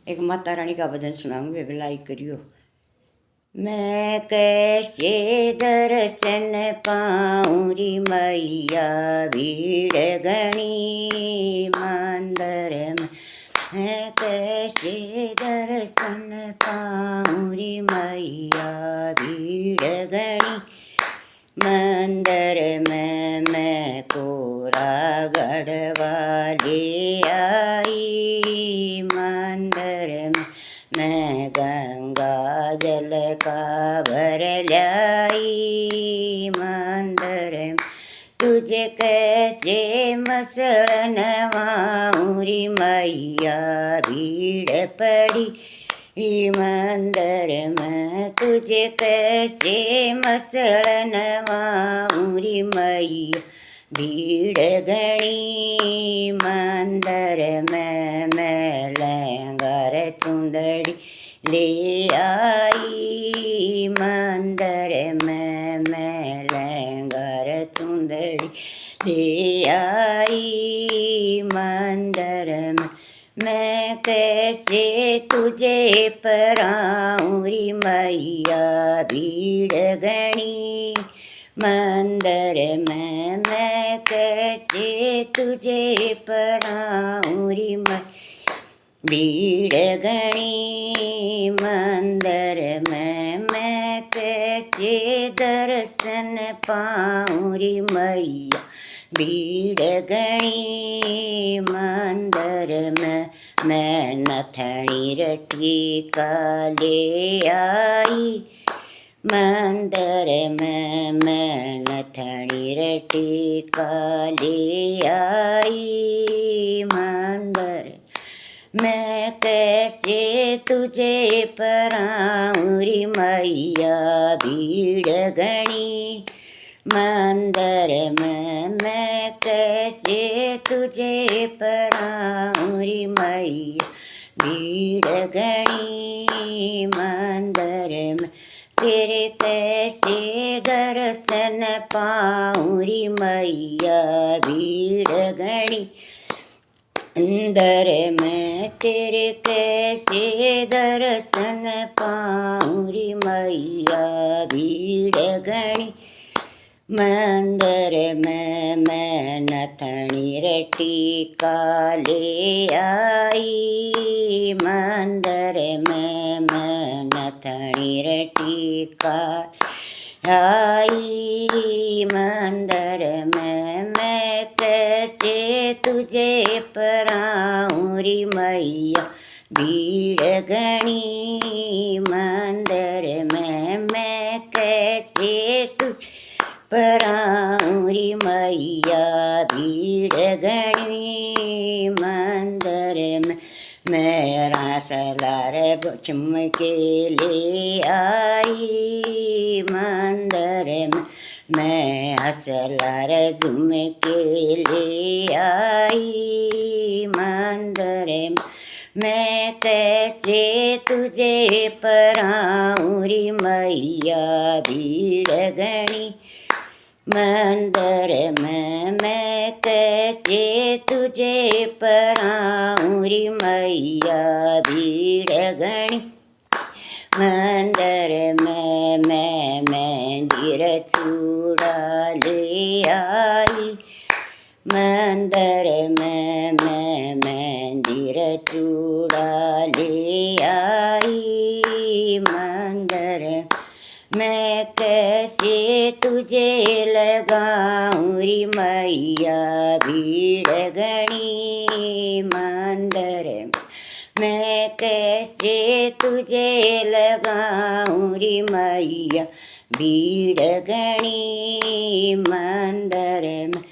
एक माता रानी का भजन सुनाऊंगी, वे लाइक करियो। मैं कैसे दर्शन पाऊँ री मैया, भीड़ घनी मंदिर में। मैं कैसे दर्शन पाऊँ री मैया, भीड़ घनी मंदिर में। मैं कोरा गढ़वा ले आई मंदिर में। मैं गंगा जल का भर लाई मंदिर में। तुझे कैसे मसलनवाऊँ री मैया, भीड़ पड़ी मंदिर में। तुझे कैसे मसलनवाऊँ री मैया, भीड़ घनी मंदिर में। मैं लहंगर चुंदड़ी ले आई मंदिर में। मैं लहंगर चुंदड़ी ले आई मंदिर में। मैं कैसे तुझे पराऊँ री मैया, भीड़ घनी मंदिर में। मैं कैसे तुझे पराऊँ री मैया, भीड़ घनी मंदिर में। मैं कैसे दर्शन पाऊँ री मैया, भीड़ घनी मंदिर में। मैं नथनी टीका ले आई मंदिर में। मैं नथनी टीका ले आई मंदिर। मैं कैसे तुझे पराऊँ री मैया, भीड़ घनी मंदिर में। मैं कैसे तुझे पराऊँ री मैया, भीड़ घनी मंदिर में। तेरे कैसे दर्शन पाऊँ री मैया, भीड़ घनी अंदर में। तेरे कैसे दर्शन पाऊँ री मैया, भीड़ घनी मंदिर में। मैं नथनी टीका ले आई मंदिर में। मैं नथनी टीका आई मंदिर में। मैं कैसे तुझे पराऊँ री मैया, भीड़ घनी मंदिर में। मैं कैसे तुझे पराऊँ री मैया, भीड़ घनी मंदिर में। मैं रासलार चुमके ले आई मंदिर में। मैं हसलार झुमके ले आई मंदिर में। मैं कैसे तुझे पराऊँ री मैया, भीड़ घनी मंदिर में। मैं कैसे तुझे पराऊँ री मैया, भीड़ घनी मंदिर में। मैं मेहंदी चूड़ा ले आई मंदिर में। मैं मेहंदी चूड़ा ले आई मंदिर। मैं कैसे तुझे लगाऊँ री मैया, भीड़ घनी मंदिर में। मैं कैसे तुझे लगाऊँ री मैया, भीड़ घनी मंदिर में।